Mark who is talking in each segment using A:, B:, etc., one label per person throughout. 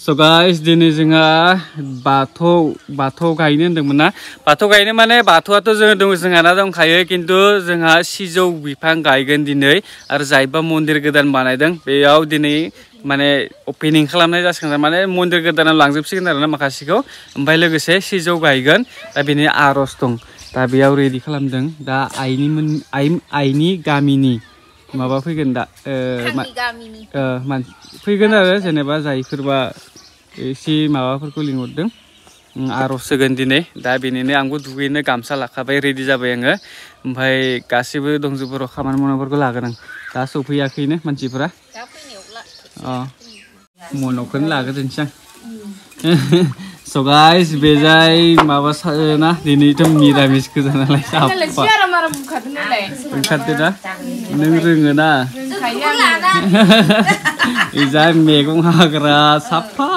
A: So guys, दिनै जोंहा बाथौ गायनो होनदोंमोन ना बाथौ गायनो माने बाथौआथ' जोंहा दंखायो किन्तु जोंहा सिजौ बिफां गायगोन दिनै आरो जायबा मन्दिर गोदान बानायदों बेयाव दिनै माने ओपनिं खालामनाय जासिगोन माने मन्दिर गोदानाव लांजोबसिगोन आरो ना माखासेखौ ओमफ्राय लोगोसे सिजौ गायगोन दा बेनि आर'ज दं दा बेयाव रेडि खालामदों दा आइनि गामिनि माबा फैगोन दा फैगोन आरो जेनेबा जायफोरबा एसे माबाफोरखौ लिंहरदों आर'ज होगोन दिनै दा बेनिनो आंबो दुगैनो गामसा लाखाबाय रेडि जाबाय आङो ओमफ्राय गासिबो दंजोबो र' खामानि मावनायफोरखौ लागोन आं दा सफैयाखैनो मानसिफोरा मन'खौनो लाग्रोदोंसै आं So guys, बेजाय माबा ना दिनैथ' मिरामिस गोजा नालाय ओंखारदो ना नों रोङो ना इजा मैगं हाग्रा साफा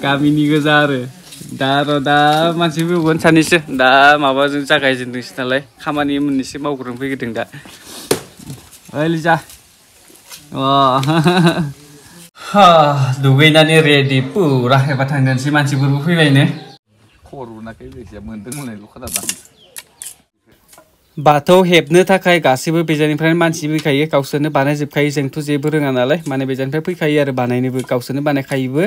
A: गामिनि गोजा आरो दा मानसि फैगोन सानैसो दा माबाजों जागायजेनदोंसै नालाय खामानि मोननैसो मावग्रोनो फैगोन दा ओइ लिजा दुगैनानै रेडि पुरा एबा थांगोनसै मानसिफोरबो फैबायनो खर'नाखै जायखिया मोनदोंमोनल' खोनादों बाथौ हेबनो थाखाय गासैबो बेजानिफ्राय मानसि फैखायो गावसोरनो बानायजोबखायो जोंथ' जेबो रोङा नालाय माने बेजानिफ्राय फैखायो आरो बानायनोबो गावसोरनो बानायखायोबो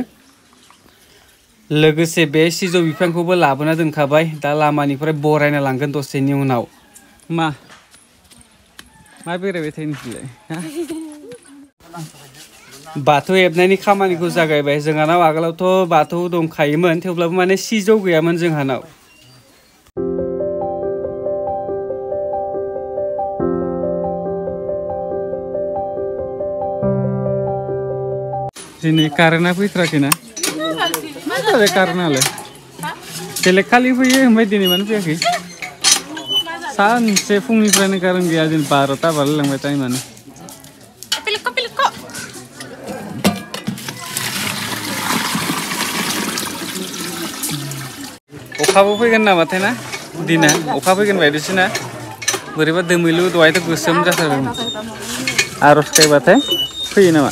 A: लोगोसे बे सिजौ बिफांखौबो लाबोना दोनखाबाय दा लामानिफ्राय बरायना लांगोन दसेनि उनाव मा बेरायबाय थायो नोंसोरलाय बाथौ हेबनायनि खामानिखौ जागायबाय जोंहानाव आगोलावथ' बाथौ दंखायोमोन थेवब्लाबो माने सिजौ गैयामोन जोंहानाव दिनै कारेन्टआ फैथाराखैना मा जाबाय कारेन्टआलाय बेलेग खालि फैयो ओमफ्राय दिनै मानो फैयाखै सानसे फुंनिफ्रायनो कारेन्ट गैया दिनै 12ता बारलायलांबाय टाइमानो अखाबो फैगोन नामाथाय ना दिना अखा फैगोन बायदिसोना बोरैबा दोमैलु दहायथ' गोसोम जाथारदों आर'ज गायबाथाय फैयो नामा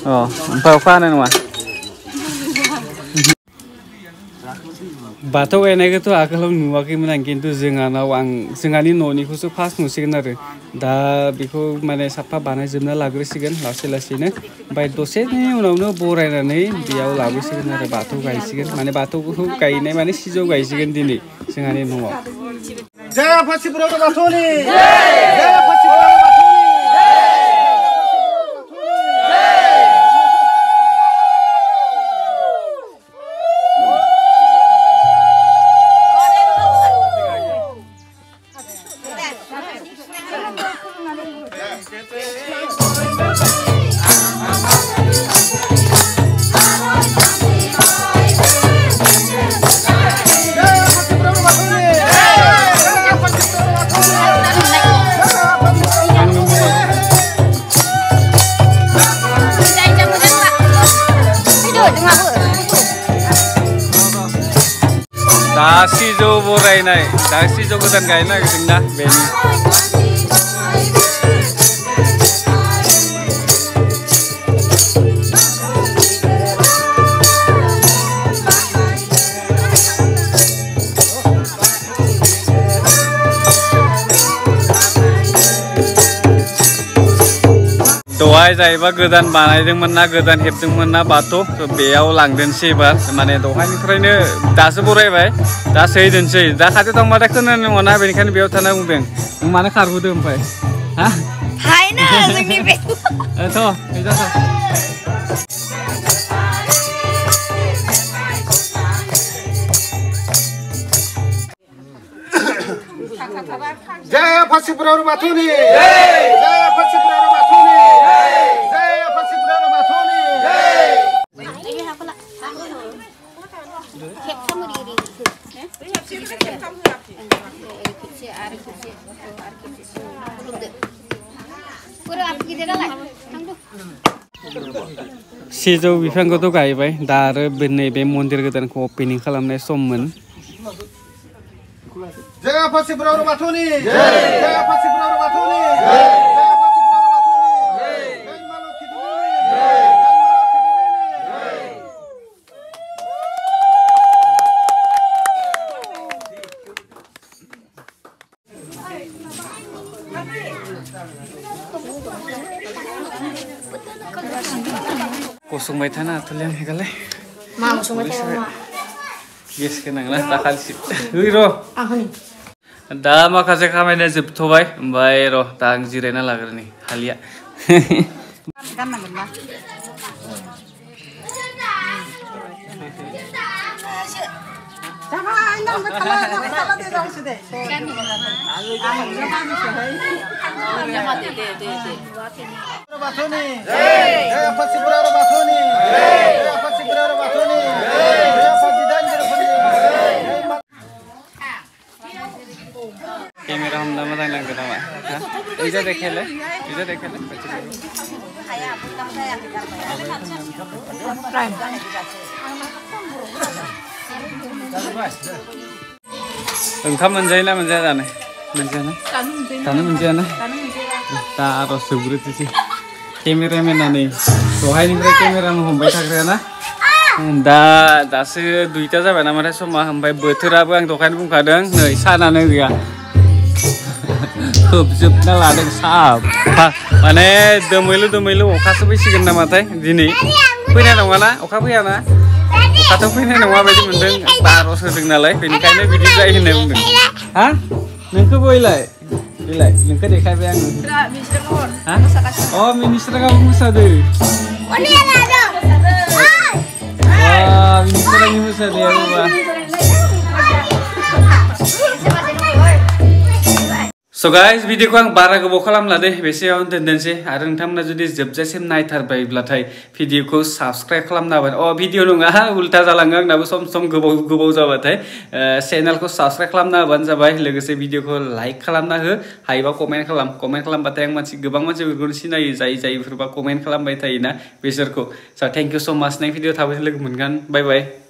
A: ओमफ्राय अखा हानाय नङा बाथौ गायनायखौथ' आगोलाव नुवाखैमोन आं खिन्थु जोंहानि न'निखौसो फार्स्ट नुसिगोन आरो दा बेखौ माने साफा बानायजोबना लाग्रोसिगोन लासैनो ओमफ्राय दसेनि उनावनो बरायनानै बेयाव लाबोसिगोन आरो बाथौ गायसिगोन माने बाथौखौ गायनाय माने सिजौ गायसिगोन दिनै जोंहानि न'आव दा सिजौ बरायनाय दा सिजौ गोदान गायनो नागिरदों ना बेनि दहाय जाहैबा गोदान बानायदोंमोन ना गोदान हेबदोंमोन ना बाथौ बेयाव लांदोंसै एबार माने दहायनिफ्रायनो दासो बरायबाय दा सोहैदोंसै दा खाथियाव थांबाथाय खोनानो नङा बेनिखायनो बेयाव थाना बुंदों नों मानो खारबोदों ओमफ्राय
B: थायनो जोंनि बे
C: जय फसिपुरार बाथौनि जय फसिपुरार बाथौनि जय फसिपुरार बाथौनि
A: सिजौ बिफांखौथ' गायबाय दा आरो नैबे मन्दिर गोदानखौ ओपनिं खालामनाय सममोन
C: जय फसिपुरार बाथौनि जय फसिपुरार बाथौनि जय
A: Kosong baita na tulian hekale.
B: Mau sumber tema.
A: Yes kenang lah takal sip. Ro.
B: Aku nih.
A: Da makase khamai na jibthobai bai ro tang jirena lagrani halia.
B: Kan nagen ma. Jangan nang betala de dong sude. Kan ni
C: Bathuni. Jaya Phasipura Bathuni. Jaya Phasipura Bathuni. Jaya Phasidan Bathuni.
A: Kamera हम दाम दाम लग रहा है इधर देखे ले ओंखाम मोनजायोना मोनजाया जानो मोनजायाना दा आरज जोबग्रोथोसै केमेरामेना नै दहायनिफ्राय केमेरा हमबाय थाग्रायाना दा दासो 2टा जाबाय नामाथाय समा ओमफ्राय बोथोराबो आं दहायनो बुंखादों नै सानानो गैया खोबजोबना लादों साफा माने दोमैलु अखासो फैसिगोन नामाथाय दिनै फैनाय नङाना अखा फैयाना अखाथ' फैनाय नङा बायदि मोनदों बारस होदों नालाय बेनिखायनो बिदि जायो होनना बुंदों हा नोंखौबो इलाय नोंखौ देखायबाय आङो हा अ मिनिस्रागाबो मोसादो मिनिस्रागानि मोसानाया बाबा So guys, video ko ang bara gobo kalam lade besi aun tendensi areng tamna jodi jebjasim naitharbai blathai video ko subscribe kalam naban oh video nunga ulta jalangang nabu som gobo jabathai channel ko subscribe kalam naban jabai logose video ko like kalamna ho haiba comment kalam bathai ang mansi gobang mansi gurgun sinai jai furba comment kalambai thaina besorko so thank you so much next video thabai logo mongan bye bye